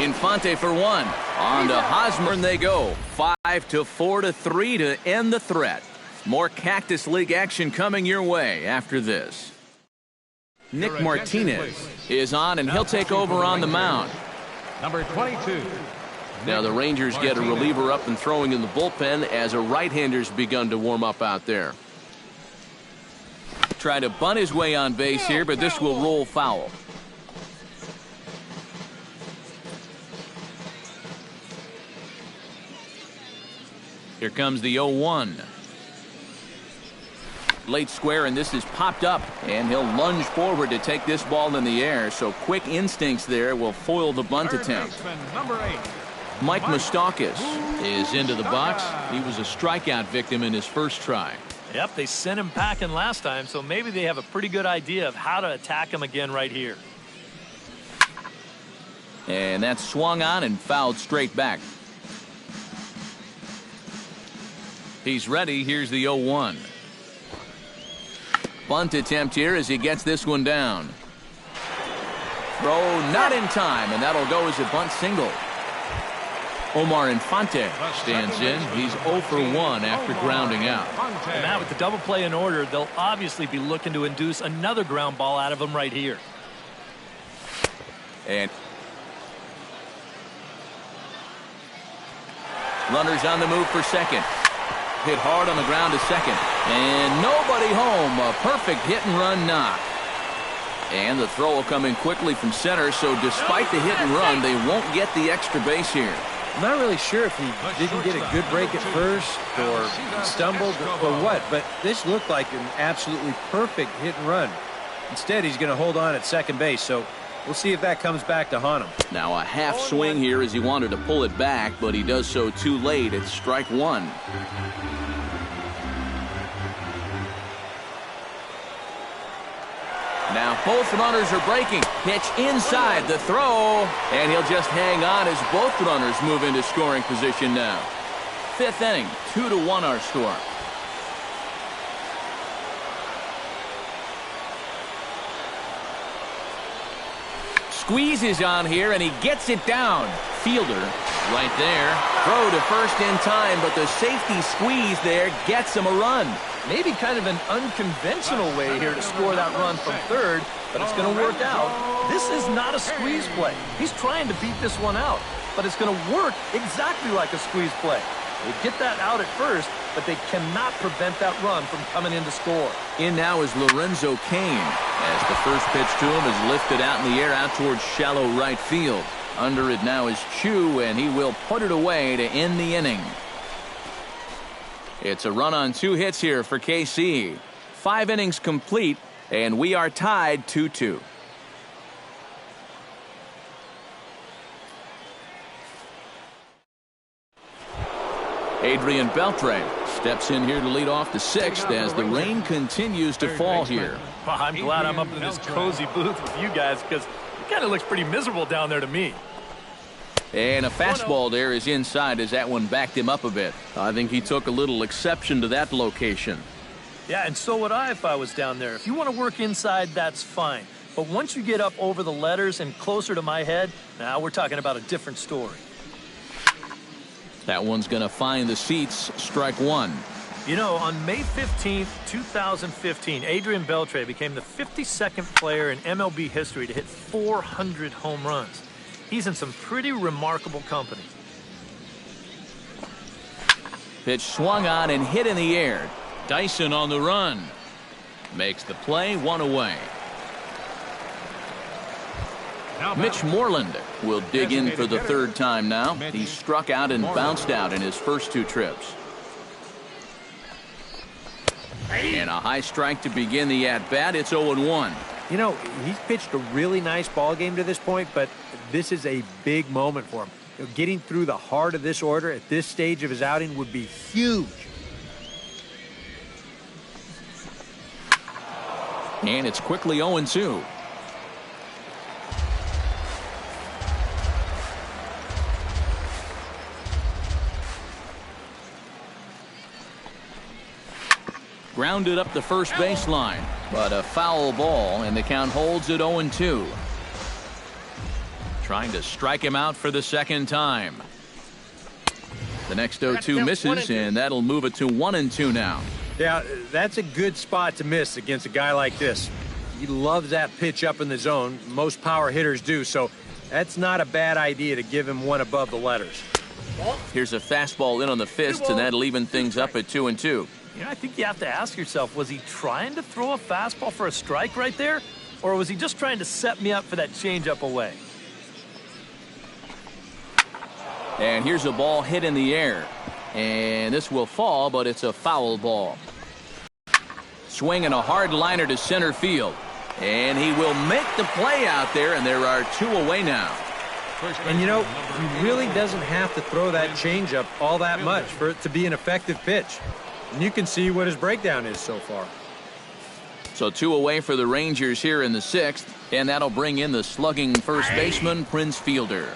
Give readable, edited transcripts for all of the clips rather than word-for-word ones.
Infante for one. On to Hosmer they go. 5-4-3 to end the threat. More Cactus League action coming your way after this. Nick Martinez is on, and he'll take over on the mound. Number 22. Now the Rangers get a reliever up and throwing in the bullpen as a right-hander's begun to warm up out there. Try to bunt his way on base here, but this will roll foul. Here comes the 0-1. Late square, and this is popped up, and he'll lunge forward to take this ball in the air, so quick instincts there will foil the bunt attempt. Number 8. Mike Moustakas is into the box. He was a strikeout victim in his first try. Yep, they sent him packing last time, so maybe they have a pretty good idea of how to attack him again right here. And that's swung on and fouled straight back. He's ready. Here's the 0-1. Bunt attempt here as he gets this one down. Throw not in time, and that'll go as a bunt single. Omar Infante stands in. He's 0 for 1 after grounding out. And now with the double play in order, they'll obviously be looking to induce another ground ball out of him right here. And runners on the move for second. Hit hard on the ground to second. And nobody home. A perfect hit-and-run knock. And the throw will come in quickly from center, so despite the hit and run, they won't get the extra base here. I'm not really sure if he didn't get a good break at first or stumbled or what, but this looked like an absolutely perfect hit and run. Instead, he's going to hold on at second base, so we'll see if that comes back to haunt him. Now a half swing here as he wanted to pull it back, but he does so too late. It's strike one. Now both runners are breaking. Pitch inside the throw, and he'll just hang on as both runners move into scoring position now. Fifth inning, 2-1 our score. Squeezes on here, and he gets it down. Fielder right there. Throw to first in time, but the safety squeeze there gets him a run. Maybe kind of an unconventional way here to score that run from third, but it's going to work out. This is not a squeeze play. He's trying to beat this one out, but it's going to work exactly like a squeeze play. They get that out at first, but they cannot prevent that run from coming in to score. In now is Lorenzo Cain as the first pitch to him is lifted out in the air out towards shallow right field. Under it now is Chu, and he will put it away to end the inning. It's a run on 2 hits here for KC. 5 innings complete, and we are tied 2-2. Adrian Beltre steps in here to lead off the 6th as the rain continues to fall here. Well, I'm glad I'm up in this cozy booth with you guys because it kind of looks pretty miserable down there to me. And a fastball there is inside as that one backed him up a bit. I think he took a little exception to that location. Yeah, and so would I if I was down there. If you want to work inside, that's fine. But once you get up over the letters and closer to my head, now we're talking about a different story. That one's going to find the seats. Strike one. You know, on May 15th, 2015, Adrian Beltre became the 52nd player in MLB history to hit 400 home runs. He's in some pretty remarkable company. Pitch swung on and hit in the air. Dyson on the run. Makes the play, 1 away. Mitch Moreland will dig in for the 3rd time now. He struck out and bounced out in his first 2 trips. And a high strike to begin the at-bat. It's 0-1. You know, he's pitched a really nice ball game to this point, but this is a big moment for him. You know, getting through the heart of this order at this stage of his outing would be huge. And it's quickly 0-2. Grounded up the first baseline, but a foul ball, and the count holds at 0-2. trying to strike him out for the second time. The next 0-2 misses, and that'll move it to 1-2 now. Yeah, that's a good spot to miss against a guy like this. He loves that pitch up in the zone. Most power hitters do, so that's not a bad idea to give him one above the letters. Here's a fastball in on the fist, and that'll even things up at 2-2. You know, I think you have to ask yourself, was he trying to throw a fastball for a strike right there? Or was he just trying to set me up for that changeup away? And here's a ball hit in the air. And this will fall, but it's a foul ball. Swinging a hard liner to center field. And he will make the play out there, and there are 2 away now. And, you know, he really doesn't have to throw that changeup all that much for it to be an effective pitch. And you can see what his breakdown is so far. So 2 away for the Rangers here in the 6th, and that'll bring in the slugging first baseman, Prince Fielder.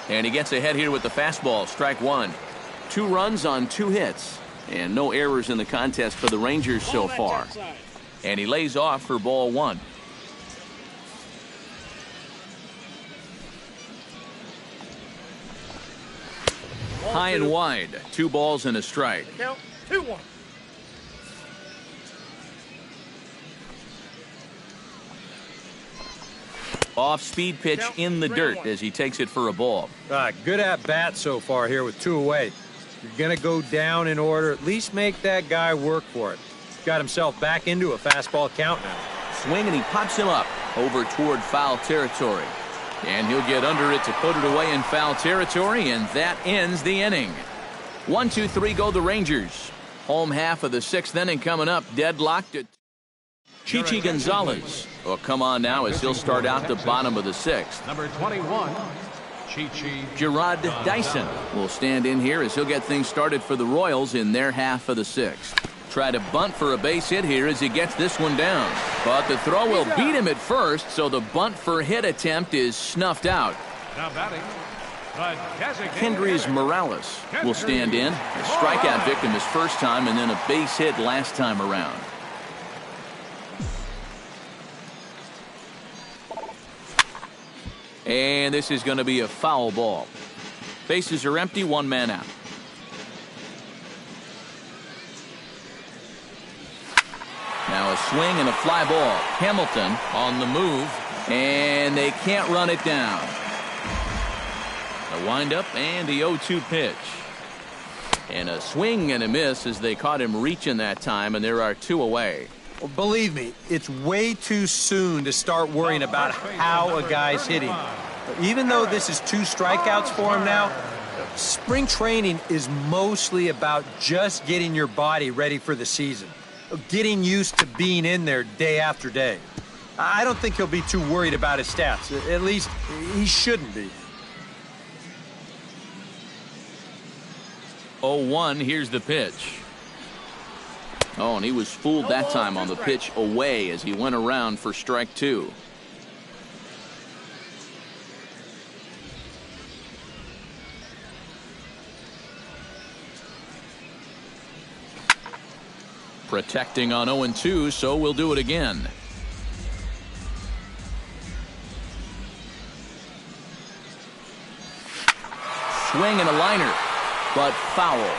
And he gets ahead here with the fastball, strike 1. 2 runs on 2 hits, and no errors in the contest for the Rangers so far. And he lays off for ball 1. High and wide, 2 balls and a strike. Count 2-1. Off-speed pitch in the dirt as he takes it for a ball. Good at bat so far here with 2 away. You're going to go down in order. At least make that guy work for it. Got himself back into a fastball count now. Swing, and he pops him up over toward foul territory. And he'll get under it to put it away in foul territory, and that ends the inning. 1-2-3 go the Rangers. Home half of the 6th inning coming up, deadlocked at Chichi Gonzalez will come on now as he'll start out the bottom of the 6th. Number 21, Chichi. Gerard Dyson will stand in here as he'll get things started for the Royals in their half of the 6th. Try to bunt for a base hit here as he gets this one down. But the throw will beat him at first, so the bunt for hit attempt is snuffed out. Now batting, Kendrys Morales will stand in. A strikeout victim his first time, and then a base hit last time around. And this is going to be a foul ball. Bases are empty, 1 man out. Now a swing and a fly ball. Hamilton on the move, and they can't run it down. A windup and the 0-2 pitch. And a swing and a miss as they caught him reaching that time, and there are 2 away. Well, believe me, it's way too soon to start worrying about how a guy's hitting. Even though this is 2 strikeouts for him now, spring training is mostly about just getting your body ready for the season. Getting used to being in there day after day. I don't think he'll be too worried about his stats. At least, he shouldn't be. 0-1, here's the pitch. Oh, and he was fooled that time on the pitch away as he went around for strike 2. Protecting on 0-2, so we'll do it again. Swing and a liner, but foul.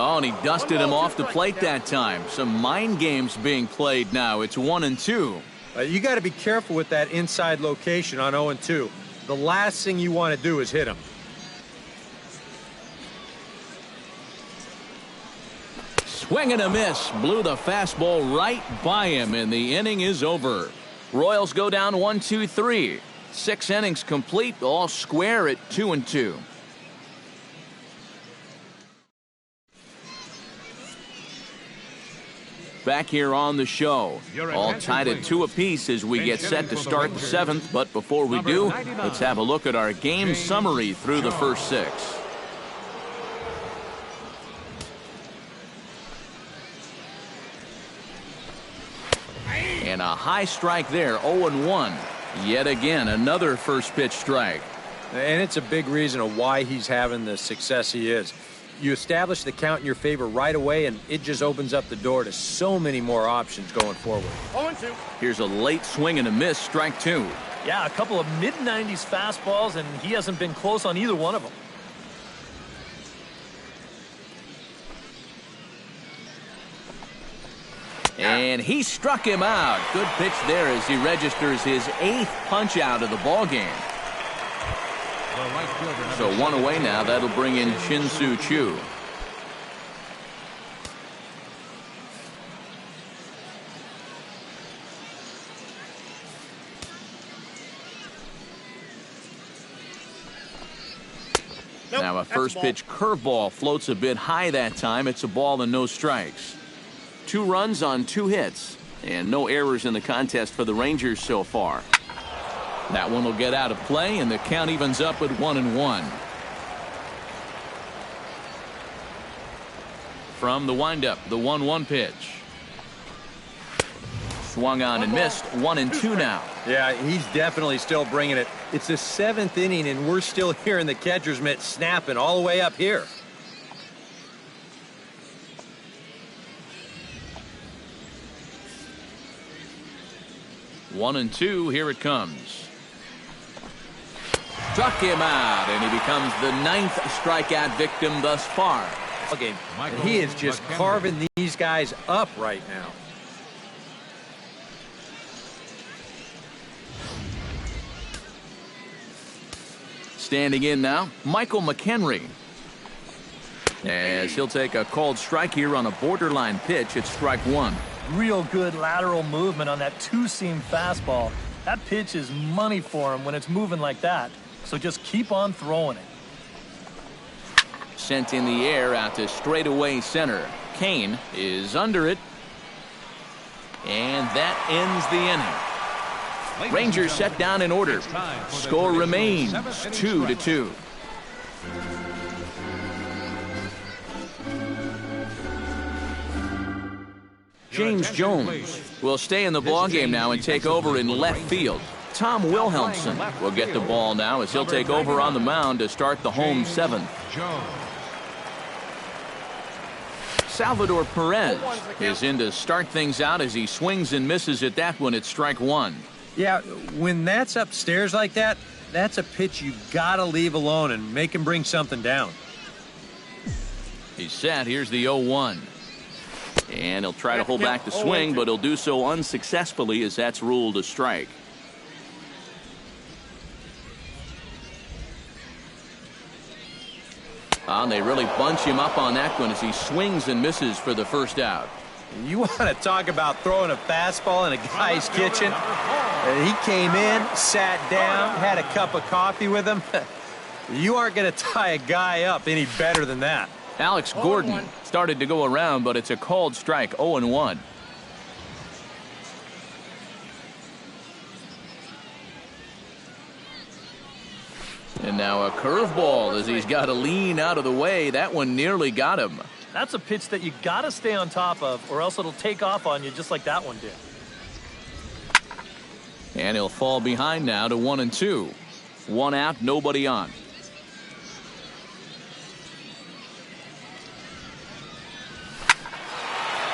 Oh, and he dusted him off the plate that time. Some mind games being played now. It's 1-2. You got to be careful with that inside location on 0-2. The last thing you want to do is hit him. Swing and a miss. Blew the fastball right by him, and the inning is over. Royals go down 1-2-3. 6 innings complete, all square at 2-2. Back here on the show, all tied at 2 apiece as we get set to start the 7th. But before we do, let's have a look at our game summary through the first 6. And a high strike there, 0-1. Yet again, another first pitch strike. And it's a big reason of why he's having the success he is. You establish the count in your favor right away, and it just opens up the door to so many more options going forward. 0-2. Here's a late swing and a miss, strike two. Yeah, a couple of mid-90s fastballs, and he hasn't been close on either one of them. And he struck him out. Good pitch there as he registers his 8th punch out of the ball game. So one away now. That'll bring in Shin-Soo Choo. Nope, Now a that's first ball. pitch curveball floats a bit high that time. It's a ball and no strikes. 2 runs on 2 hits. And no errors in the contest for the Rangers so far. That one will get out of play, and the count evens up at 1-1. From the windup, the 1-1 pitch. Swung on and missed. 1-2 now. Yeah, he's definitely still bringing it. It's the 7th inning, and we're still hearing the catcher's mitt snapping all the way up here. One and two, here it comes. Struck him out, and he becomes the 9th strikeout victim thus far. Okay, and he is just carving these guys up right now. Standing in now, Michael McHenry. As he'll take a called strike here on a borderline pitch at strike one. Real good lateral movement on that 2-seam fastball. That pitch is money for him when it's moving like that. So just keep on throwing it. Sent in the air out to straightaway center. Kane is under it. And that ends the inning. Rangers set down in order. Score remains 2-2. James Jones will stay in the ballgame now and take over in left field. Tom Wilhelmsen will get the ball now as he'll take over on the mound to start the home 7th. Salvador Perez is in to start things out as he swings and misses at that one at strike one. Yeah, when that's upstairs like that, that's a pitch you gotta leave alone and make him bring something down. He's set. Here's the 0-1. And he'll try to hold back the swing, but he'll do so unsuccessfully as that's ruled a strike. And they really bunch him up on that one as he swings and misses for the first out. You want to talk about throwing a fastball in a guy's kitchen? He came in, sat down, had a cup of coffee with him. You aren't going to tie a guy up any better than that. Alex Gordon started to go around, but it's a called strike, 0-1. And now a curveball as he's got to lean out of the way. That one nearly got him. That's a pitch that you got to stay on top of, or else it'll take off on you just like that one did. And he'll fall behind now to 1-2. 1 out, nobody on.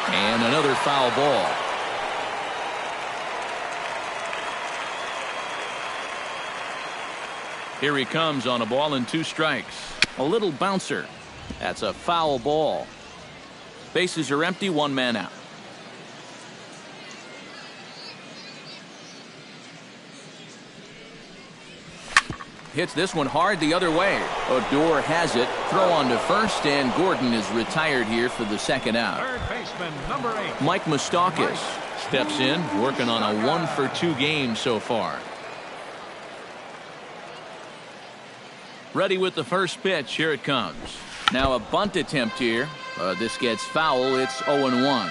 And another foul ball. Here he comes on a ball and 2 strikes. A little bouncer. That's a foul ball. Bases are empty, 1 man out. Hits this one hard the other way. Odor has it. Throw on to first, and Gordon is retired here for the 2nd out. Third baseman, number 8. Mike Moustakas steps in, working on a 1-for-2 game so far. Ready with the first pitch. Here it comes. Now a bunt attempt here. This gets foul. It's 0-1.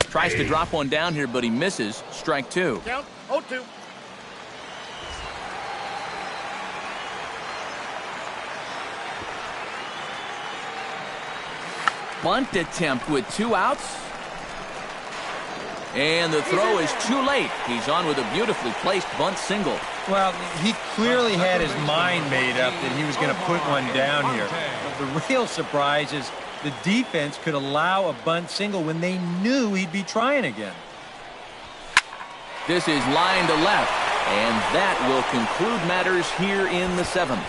Tries to drop one down here, but he misses. Strike 2. Count 0-2. Bunt attempt with 2 outs. And the throw is too late. He's on with a beautifully placed bunt single. Well, he clearly had his mind made up that he was going to put one down here. The real surprise is the defense could allow a bunt single when they knew he'd be trying again. This is line to left, and that will conclude matters here in the 7th.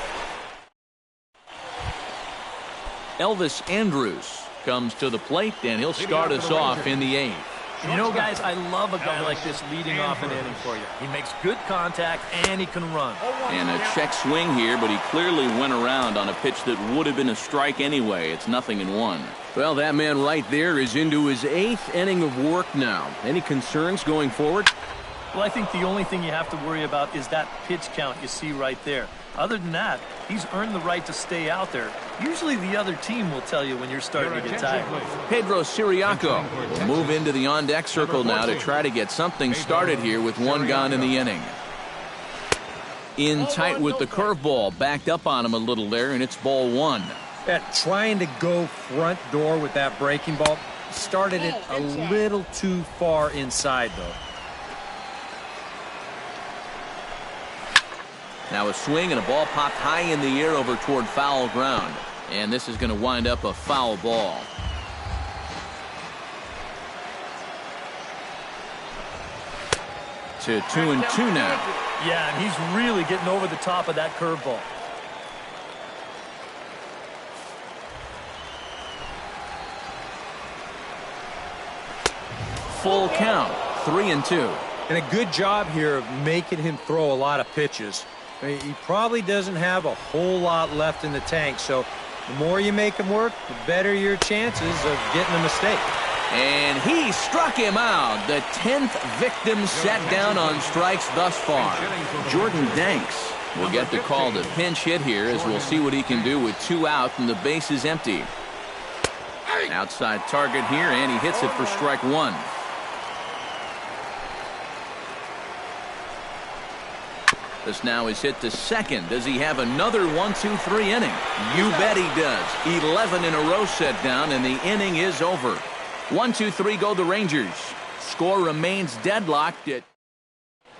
Elvis Andrus comes to the plate, and he'll start us off in the 8th. You know, guys, I love a guy like this leading off an inning for you. He makes good contact, and he can run. And a check swing here, but he clearly went around on a pitch that would have been a strike anyway. It's 0-1. Well, that man right there is into his 8th inning of work now. Any concerns going forward? Well, I think the only thing you have to worry about is that pitch count you see right there. Other than that, he's earned the right to stay out there. Usually the other team will tell you when you're starting to get tired. Pedro Siriaco will move into the on-deck circle now to try to get something started here with one gone in the inning. In tight with the curveball, backed up on him a little there, and it's ball 1. Trying to go front door with that breaking ball, started it a little too far inside, though. Now a swing and a ball popped high in the air over toward foul ground. And this is going to wind up a foul ball. To 2-2 now. Yeah, and he's really getting over the top of that curveball. Full count, 3-2. And a good job here of making him throw a lot of pitches. I mean, he probably doesn't have a whole lot left in the tank, so the more you make him work, the better your chances of getting a mistake. And he struck him out. The 10th victim set down on strikes thus far. Jordan Danks will get the call to pinch hit here, as we'll see what he can do with 2 out and the base is empty. Outside target here, and he hits it for strike 1. This now is hit to second. Does he have another 1-2-3 inning? You bet he does. 11 in a row set down, and the inning is over. 1-2-3 go the Rangers. Score remains deadlocked at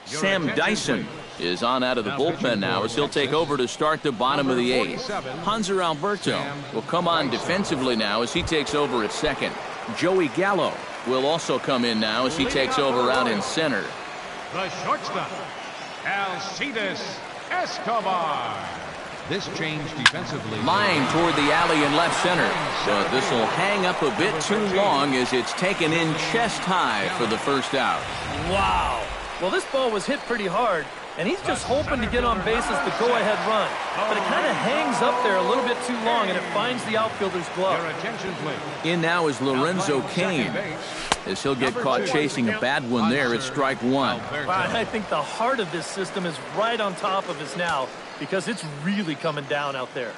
Sam Dyson is on out of the bullpen now as he'll take over to start the bottom of the 8th. Hanser Alberto will come on defensively now as he takes over at second. Joey Gallo will also come in now as he takes over out in center. The shortstop, Alcides Escobar. This change defensively. Line toward the alley in left center. But this will hang up a bit too long as it's taken in chest high for the first out. Wow. Well, this ball was hit pretty hard, and he's just hoping to get on base as the go-ahead run. But it kind of hangs up there a little bit too long, and it finds the outfielder's glove. Your attention, please. In now is Lorenzo Cain, as he'll get caught chasing a bad one there at strike 1. I think the heart of this system is right on top of us now, because it's really coming down out there.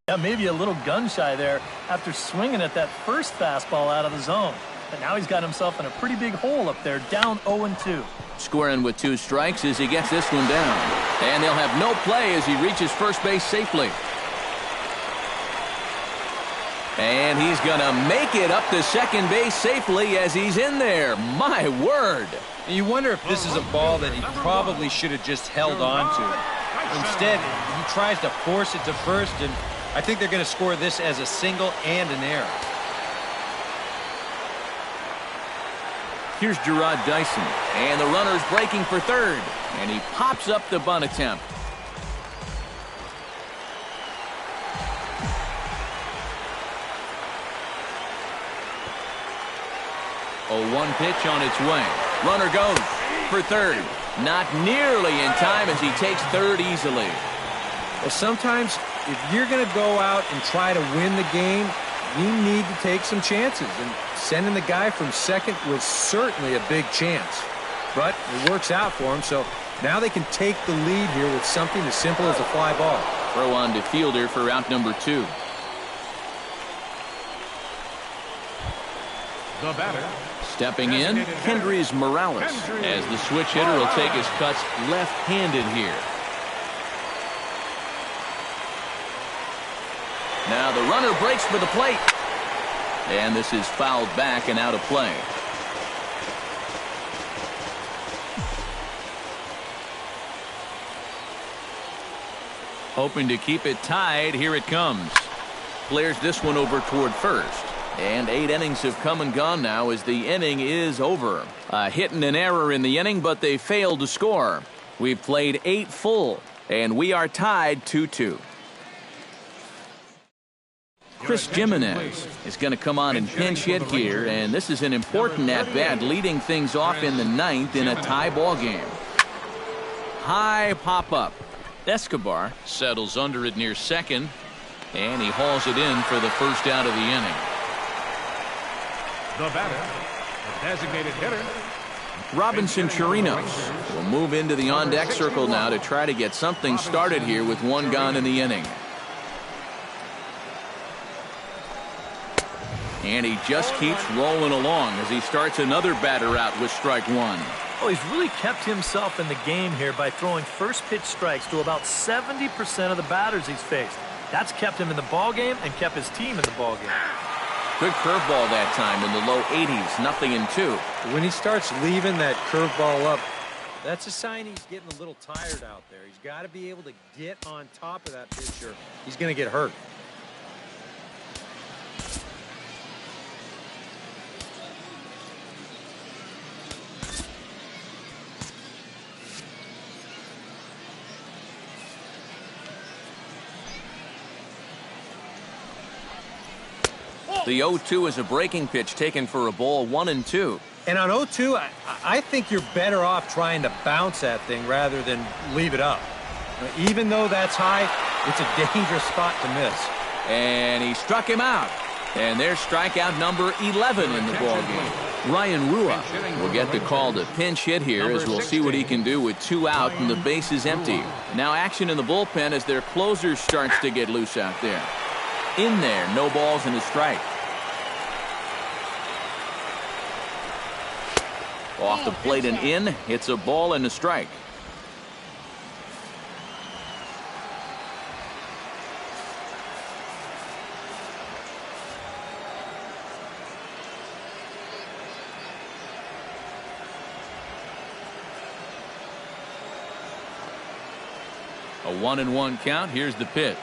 Yeah, maybe a little gun-shy there after swinging at that first fastball out of the zone. But now he's got himself in a pretty big hole up there, down 0-2. Squaring with 2 strikes as he gets this one down. And they'll have no play as he reaches first base safely. And he's going to make it up to second base safely as he's in there. My word. And you wonder if this is a ball that he probably should have just held on to. Instead, he tries to force it to first, and I think they're going to score this as a single and an error. Here's Gerard Dyson, and the runner's breaking for third, and he pops up the bunt attempt. A 1 pitch on its way. Runner goes for third. Not nearly in time as he takes third easily. Well, sometimes if you're going to go out and try to win the game, you need to take some chances. And sending the guy from second was certainly a big chance. But it works out for him, so now they can take the lead here with something as simple as a fly ball. Throw on to fielder for out number 2. The batter. Stepping in, Kendrys Morales, as the switch hitter will take his cuts left-handed here. Now the runner breaks for the plate. And this is fouled back and out of play. Hoping to keep it tied. Here it comes. Flares this one over toward first. And 8 innings have come and gone now as the inning is over. A hit and an error in the inning, but they failed to score. We've played 8 full, and we are tied 2-2. Chris Jimenez is going to come on and pinch hit here, and this is an important at-bat, leading things off in the 9th in a tie ball game. High pop-up. Escobar settles under it near second, and he hauls it in for the first out of the inning. The batter, the designated hitter, Robinson Chirinos will move into the on-deck circle now to try to get something started here with 1 gone in the inning. And he just keeps rolling along as he starts another batter out with strike 1. Oh, he's really kept himself in the game here by throwing first pitch strikes to about 70% of the batters he's faced. That's kept him in the ballgame and kept his team in the ballgame. Good curveball that time in the low 80s, 0-2. When he starts leaving that curveball up, that's a sign he's getting a little tired out there. He's got to be able to get on top of that pitcher. He's going to get hurt. The 0-2 is a breaking pitch taken for a ball, 1-2. And on 0-2, I think you're better off trying to bounce that thing rather than leave it up. Even though that's high, it's a dangerous spot to miss. And he struck him out. And there's strikeout number 11 in the ballgame. Ryan Rua will get the call to pinch hit here as we'll see what he can do with 2 out and the base is empty. Now action in the bullpen as their closer starts to get loose out there. In there, no balls and a strike. Off the plate and in, it's a ball and a strike. A 1-1 count. Here's the pitch.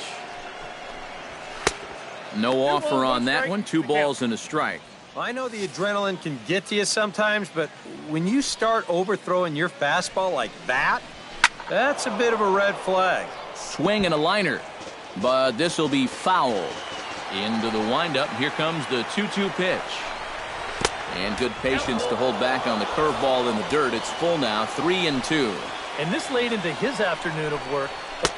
No offer on that one. 2 balls and a strike. I know the adrenaline can get to you sometimes, but when you start overthrowing your fastball like that, that's a bit of a red flag. Swing and a liner, but this will be foul. Into the windup. Here comes the 2-2 pitch. And good patience to hold back on the curveball in the dirt. It's full now, 3-2. And this late into his afternoon of work.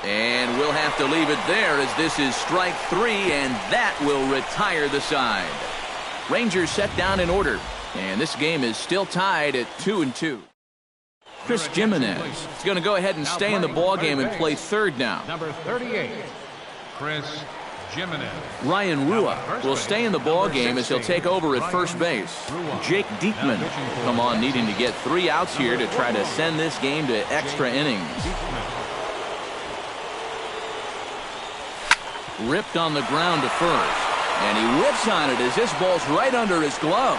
And we'll have to leave it there as this is strike 3, and that will retire the side. Rangers set down in order, and this game is still tied at 2-2. Chris Jimenez is going to go ahead and stay in the ballgame and play third now. number 38, Chris Jimenez. Ryan Rua will stay in the ballgame as he'll take over at first base. Jake Diekman will come on needing to get 3 outs here to try to send this game to extra innings. Ripped on the ground to first. And he whips on it as this ball's right under his glove.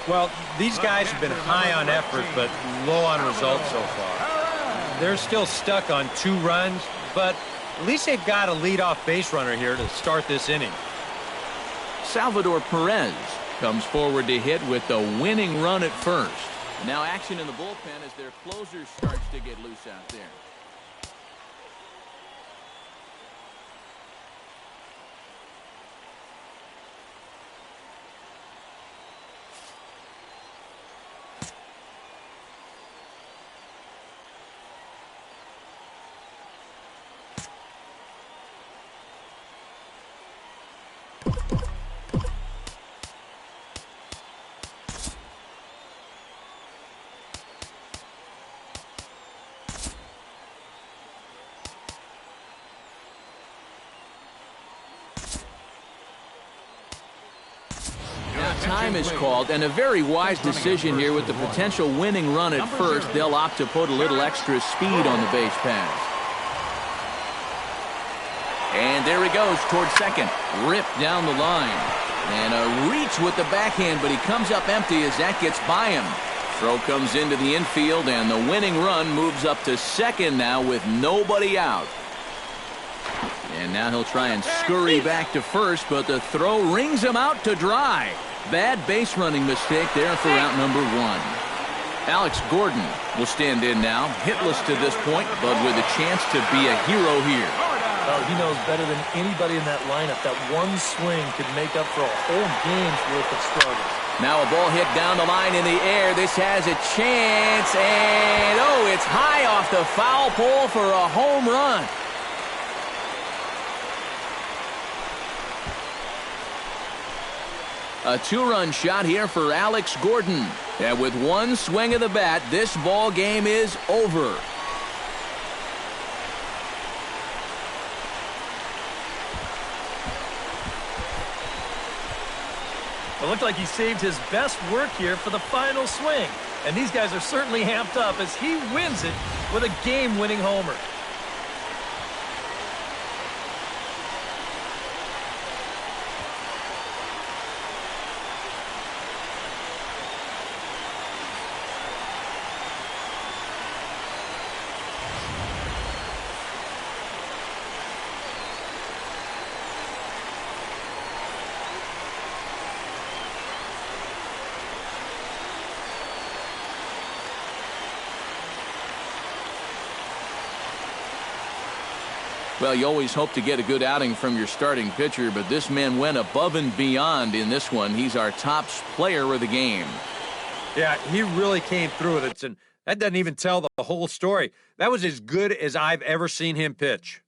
Well, these guys have been high on effort, but low on results so far. They're still stuck on 2 runs, but at least they've got a leadoff base runner here to start this inning. Salvador Perez comes forward to hit with the winning run at first. Now action in the bullpen as their closer starts to get loose out there. time is called, and a very wise decision here with the potential winning run at first. They'll opt to put a little extra speed on the base pass. And there he goes towards second. Ripped down the line. And a reach with the backhand, but he comes up empty as that gets by him. Throw comes into the infield, and the winning run moves up to second now with nobody out. And now he'll try and scurry back to first, but the throw rings him out to dry. Bad base running mistake there for out number one. Alex Gordon will stand in now, hitless to this point, but with a chance to be a hero here. Well, he knows better than anybody in that lineup that one swing could make up for a whole game's worth of struggle. Now a ball hit down the line in the air. This has a chance, and oh, it's high off the foul pole for a home run. A two-run shot here for Alex Gordon. And with one swing of the bat, this ball game is over. It looked like he saved his best work here for the final swing. And these guys are certainly amped up as he wins it with a game-winning homer. Well, you always hope to get a good outing from your starting pitcher, but this man went above and beyond in this one. He's our top player of the game. Yeah, he really came through with it, and that doesn't even tell the whole story. That was as good as I've ever seen him pitch.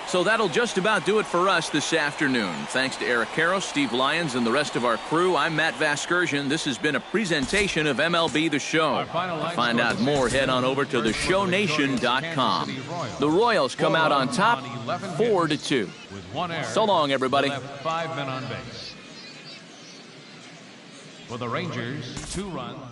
So that'll just about do it for us this afternoon. Thanks to Eric Karros, Steve Lyons, and the rest of our crew. I'm Matt Vasgersian. This has been a presentation of MLB The Show. To find out more, head on over to theshownation.com. The Royals come out on top 4-2. So long, everybody. 5 men on base. For the Rangers, 2 runs.